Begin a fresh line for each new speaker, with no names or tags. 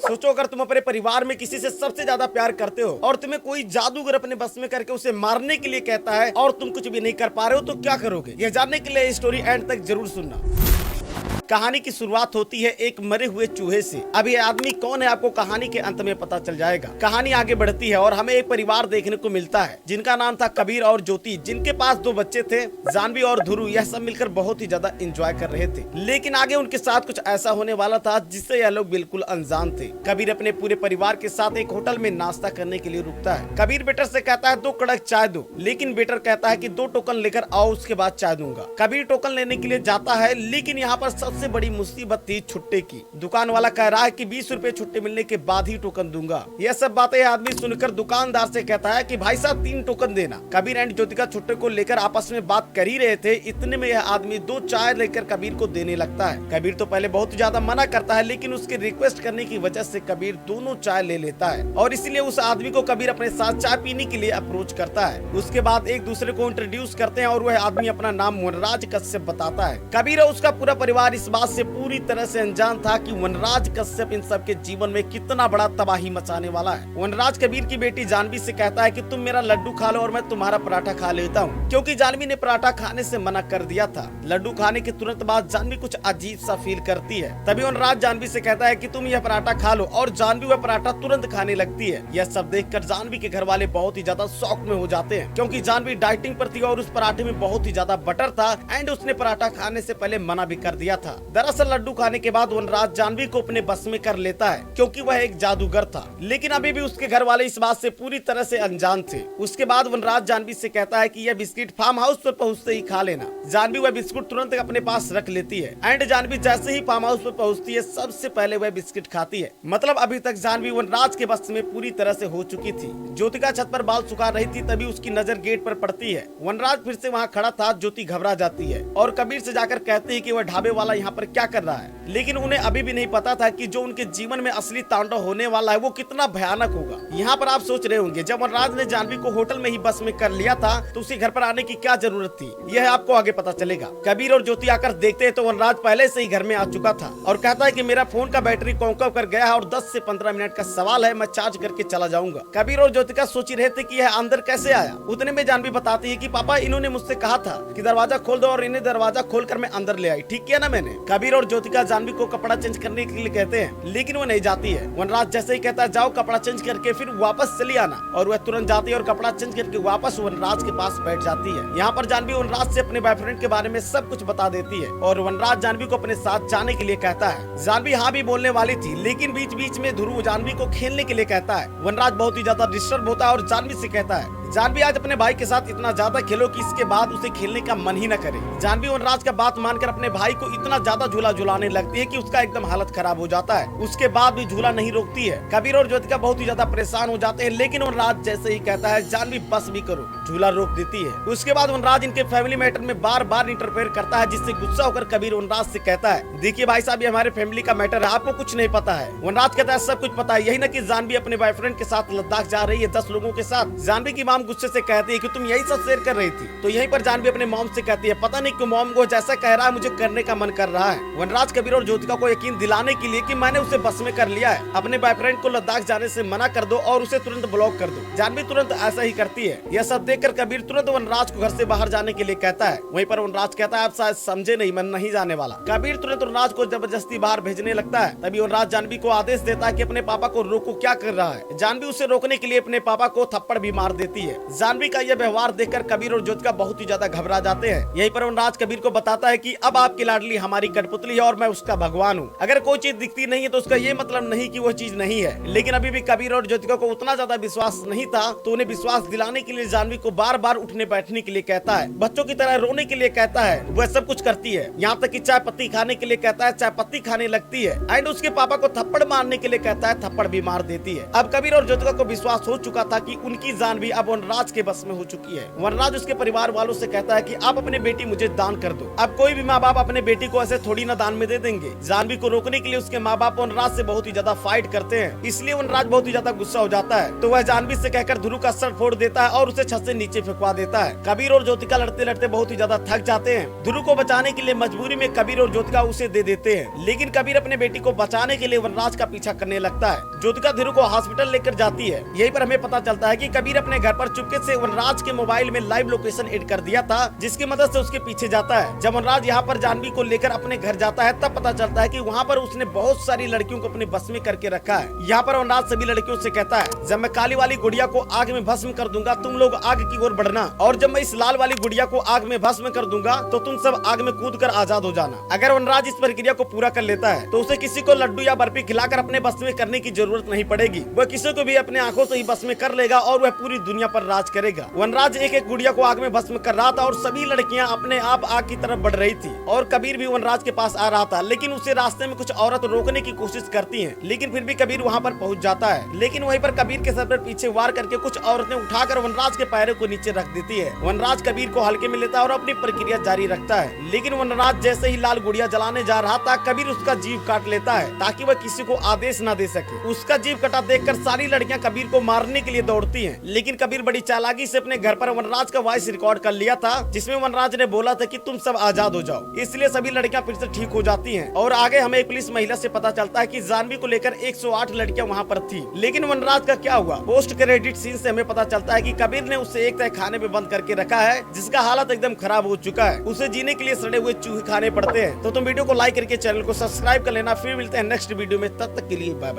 सोचो अगर तुम अपने परिवार में किसी से सबसे ज्यादा प्यार करते हो और तुम्हें कोई जादूगर अपने बस में करके उसे मारने के लिए कहता है और तुम कुछ भी नहीं कर पा रहे हो तो क्या करोगे? यह जानने के लिए स्टोरी एंड तक जरूर सुनना। कहानी की शुरुआत होती है एक मरे हुए चूहे से। अब ये आदमी कौन है आपको कहानी के अंत में पता चल जाएगा। कहानी आगे बढ़ती है और हमें एक परिवार देखने को मिलता है जिनका नाम था कबीर और ज्योति, जिनके पास 2 बच्चे थे, जानवी और ध्रुव। यह सब मिलकर बहुत ही ज्यादा एंजॉय कर रहे थे, लेकिन आगे उनके साथ कुछ ऐसा होने वाला था जिससे यह लोग बिल्कुल अनजान थे। कबीर अपने पूरे परिवार के साथ एक होटल में नाश्ता करने के लिए रुकता है। कबीर बेटर से कहता है 2 कड़क चाय दो, लेकिन बेटर कहता है कि 2 टोकन लेकर आओ, उसके बाद चाय दूंगा। कबीर टोकन लेने के लिए जाता है, लेकिन यहाँ पर सबसे बड़ी मुसीबत थी छुट्टे की। दुकान वाला कह रहा है कि 20 रुपए छुट्टे मिलने के बाद ही टोकन दूंगा। यह सब बातें आदमी सुनकर दुकानदार से कहता है कि भाई साहब 3 टोकन देना। कबीर एंड ज्योतिका छुट्टे को लेकर आपस में बात कर ही रहे थे, इतने में यह आदमी 2 चाय लेकर कबीर को देने लगता है। कबीर तो पहले बहुत ज्यादा मना करता है, लेकिन उसके रिक्वेस्ट करने की वजह से कबीर दोनों चाय ले लेता है और इसीलिए उस आदमी को कबीर अपने साथ चाय पीने के लिए अप्रोच करता है। उसके बाद एक दूसरे को इंट्रोड्यूस करते हैं और वह आदमी अपना नाम वनराज कश्यप बताता है। कबीर और उसका पूरा परिवार इस बात से पूरी तरह से अनजान था कि वनराज कश्यप इन सब के जीवन में कितना बड़ा तबाही मचाने वाला है। वनराज कबीर की बेटी जानवी से कहता है कि तुम मेरा लड्डू खा लो और मैं तुम्हारा पराठा खा लेता हूँ, क्योंकि जानवी ने पराठा खाने से मना कर दिया था। लड्डू खाने के तुरंत बाद जानवी कुछ अजीब सा फील करती है। तभी वनराज जानवी से कहता है कि तुम यह पराठा खा लो और जानवी वह पराठा तुरंत खाने लगती है। यह सब देखकर जानवी के घर वाले बहुत ही ज्यादा शॉक में हो जाते हैं, क्योंकि जानवी डाइटिंग पर थी और उस पराठे में बहुत ही ज्यादा बटर था एंड उसने पराठा खाने से पहले मना भी कर दिया था। दरअसल लड्डू खाने के बाद वनराज जानवी को अपने बस में कर लेता है, क्योंकि वह एक जादूगर था, लेकिन अभी भी उसके घर वाले इस बात से पूरी तरह से अनजान थे। उसके बाद वनराज जानवी से कहता है कि यह बिस्किट फार्म हाउस पर पहुंचते ही खा लेना। जानवी वह बिस्कुट तुरंत अपने पास रख लेती है एंड जानवी जैसे ही फार्म हाउस पर पहुंचती है सबसे पहले वह बिस्किट खाती है। मतलब अभी तक जानवी वनराज के बस में पूरी तरह से हो चुकी थी। ज्योतिका छत पर बाल सुखा रही थी, तभी उसकी नजर गेट पर पड़ती है। वनराज फिर से वहाँ खड़ा था। ज्योति घबरा जाती है और कबीर से जाकर कहती है कि वह ढाबे वाला यहाँ पर क्या कर रहा है, लेकिन उन्हें अभी भी नहीं पता था कि जो उनके जीवन में असली तांडव होने वाला है वो कितना भयानक होगा। यहाँ पर आप सोच रहे होंगे जब वनराज ने जानवी को होटल में ही बस में कर लिया था तो उसे घर पर आने की क्या जरूरत थी, यह आपको आगे पता चलेगा। कबीर और ज्योति आकर देखते हैं तो वनराज पहले से ही घर में आ चुका था और कहता है कि मेरा फोन का बैटरी कौं-कौं कर गया है और 10 से 15 मिनट का सवाल है, मैं चार्ज करके चला जाऊंगा। कबीर और ज्योतिका सोच रहे थे कि यह अंदर कैसे आया। उतने में जानवी बताती है कि पापा इन्होंने मुझसे कहा था कि दरवाजा खोल दो और इन्हें दरवाजा खोलकर मैं अंदर ले आई, ठीक किया ना मैंने। कबीर और ज्योतिका जानवी को कपड़ा चेंज करने के लिए कहते हैं, लेकिन वो नहीं जाती है। वनराज जैसे ही कहता है जाओ कपड़ा चेंज करके फिर वापस चली आना, और वह तुरंत जाती है और कपड़ा चेंज करके वापस वनराज के पास बैठ जाती है। यहाँ पर जानवी वनराज से अपने बॉयफ्रेंड के बारे में सब कुछ बता देती है और वनराज जानवी को अपने साथ जाने के लिए कहता है। जानवी हाँ भी बोलने वाली थी, लेकिन बीच बीच में ध्रुव जानवी को खेलने के लिए कहता है। वनराज बहुत ही ज्यादा डिस्टर्ब होता है और जानवी से कहता है जानवी आज अपने भाई के साथ इतना ज्यादा खेलो कि इसके बाद उसे खेलने का मन ही न करे। जानवी वनराज का बात मानकर अपने भाई को इतना ज्यादा झूला झुलाने लगती है कि उसका एकदम हालत खराब हो जाता है। उसके बाद भी झूला नहीं रोकती है। कबीर और ज्योतिका बहुत ही ज्यादा परेशान हो जाते हैं, लेकिन वनराज जैसे ही कहता है जानवी बस भी करो, झूला रोक देती है। उसके बाद वनराज इनके फैमिली मैटर में बार बार इंटरफेयर करता है, जिससे गुस्सा होकर कबीर वनराज से कहता है देखिए भाई साहब ये हमारे फैमिली का मैटर है, आपको कुछ नहीं पता है। वनराज कहता है सब कुछ पता है, यही न कि जानवी अपने बॉयफ्रेंड के साथ लद्दाख जा रही है 10 लोगों के साथ। जानवी की माम गुस्से से कहती है कि तुम यही सब शेयर कर रही थी। तो यहीं पर जानवी अपने मॉम से कहती है पता नहीं क्यों मॉम को जैसा कह रहा है मुझे करने का मन कर रहा है। वनराज कबीर और ज्योतिका को यकीन दिलाने के लिए कि मैंने उसे बस में कर लिया है, अपने बॉयफ्रेंड को लद्दाख जाने से मना कर दो और उसे तुरंत ब्लॉक कर दो। जानवी तुरंत ऐसा ही करती है। यह सब देखकर कबीर तुरंत वनराज को घर से बाहर जाने के लिए कहता है। वहीं पर वनराज कहता है आप शायद समझे नहीं, मैं नहीं जाने वाला। कबीर तुरंत वनराज को जबरदस्ती बाहर भेजने लगता है। तभी वनराज जानवी को आदेश देता है कि अपने पापा को रोको, क्या कर रहा है। जानवी उसे रोकने के लिए अपने पापा को थप्पड़ भी मार देती है। जानवी का यह व्यवहार देखकर कबीर और ज्योतिका बहुत ही ज्यादा घबरा जाते हैं। यहीं पर वनराज कबीर को बताता है कि अब आपकी लाडली हमारी कठपुतली है और मैं उसका भगवान हूँ। अगर कोई चीज दिखती नहीं है तो उसका ये मतलब नहीं कि वो चीज नहीं है। लेकिन अभी भी कबीर और ज्योतिका को उतना ज्यादा विश्वास नहीं था, तो उन्हें विश्वास दिलाने के लिए जानवी को बार बार उठने बैठने के लिए कहता है, बच्चों की तरह रोने के लिए कहता है। वह सब कुछ करती है, यहाँ तक कि चाय पत्ती खाने के लिए कहता है, चाय पत्ती खाने लगती है एंड उसके पापा को थप्पड़ मारने के लिए कहता है, थप्पड़ भी मार देती है। अब कबीर और ज्योतिका को विश्वास हो चुका था कि उनकी जानवी अब वनराज के बस में हो चुकी है। वनराज उसके परिवार वालों से कहता है कि आप अपनी बेटी मुझे दान कर दो। अब कोई भी माँ बाप अपने बेटी को ऐसे थोड़ी ना दान में दे देंगे। जानवी को रोकने के लिए उसके माँ बाप वनराज से बहुत ही ज्यादा फाइट करते हैं, इसलिए वनराज बहुत ही ज्यादा गुस्सा हो जाता है। तो वह जानवी से कहकर ध्रुव का सर फोड़ देता है और उसे छत से नीचे फेंकवा देता है। कबीर और ज्योतिका लड़ते लड़ते बहुत ही ज्यादा थक जाते हैं। ध्रुव को बचाने के लिए मजबूरी में कबीर और ज्योतिका उसे दे देते हैं, लेकिन कबीर अपने बेटी को बचाने के लिए वनराज का पीछा करने लगता है। ज्योतिका ध्रुव को हॉस्पिटल लेकर जाती है। यहीं पर हमें पता चलता है कि कबीर अपने घर पर चुपके से वनराज के मोबाइल में लाइव लोकेशन एड कर दिया था, जिसकी मदद से उसके पीछे जाता है। जब वनराज यहाँ पर जानवी को लेकर अपने घर जाता है तब पता चलता है कि वहाँ पर उसने बहुत सारी लड़कियों को अपने बस में करके रखा है। यहाँ पर वनराज सभी लड़कियों से कहता है, जब मैं काली वाली गुड़िया को आग में भस्म कर दूंगा तुम लोग आग की ओर बढ़ना, और जब मैं इस लाल वाली गुड़िया को आग में भस्म कर दूंगा तो तुम सब आग में कूद कर आजाद हो जाना। अगर वनराज इस प्रक्रिया को पूरा कर लेता है तो उसे किसी को लड्डू या बर्फी खिलाकर अपने बस में करने की जरूरत नहीं पड़ेगी। वह किसी को भी अपने आंखों से ही बस में कर लेगा और वह पूरी दुनिया पर राज करेगा। वनराज एक एक गुड़िया को आग में भस्म कर रहा था और सभी लड़कियां अपने आप आग की तरफ बढ़ रही थी, और कबीर भी वनराज के पास आ रहा था, लेकिन उसे रास्ते में कुछ औरत रोकने की कोशिश करती है, लेकिन फिर भी कबीर वहाँ पर पहुँच जाता है। लेकिन वहीं पर कबीर के सर पर पीछे वार करके कुछ औरतें उठाकर वनराज के पैरों को नीचे रख देती है। वनराज कबीर को हल्के में लेता है और अपनी प्रक्रिया जारी रखता है, लेकिन वनराज जैसे ही लाल गुड़िया जलाने जा रहा था कबीर उसका जीव काट लेता है ताकि वह किसी को आदेश न दे सके। उसका जीव कटा देखकर सारी लड़कियां कबीर को मारने के लिए दौड़ती हैं, लेकिन कबीर बड़ी चालाकी से अपने घर पर वनराज का वॉइस रिकॉर्ड कर लिया था, जिसमें वनराज ने बोला था कि तुम सब आजाद हो जाओ। इसलिए सभी लड़कियां फिर से ठीक हो जाती हैं। और आगे हमें एक पुलिस महिला से पता चलता है कि जानवी को लेकर 108 लड़कियां वहां पर थी, लेकिन वनराज का क्या हुआ। पोस्ट क्रेडिट सीन से हमें पता चलता है कि कबीर ने उसे एक तय खाने में बंद करके रखा है, जिसका हालत एकदम खराब हो चुका है। उसे जीने के लिए सड़े हुए चूहे खाने पड़ते हैं। तो तुम वीडियो को लाइक करके चैनल को सब्सक्राइब कर लेना। फिर मिलते हैं नेक्स्ट वीडियो में, तब तक के लिए बाय बाय।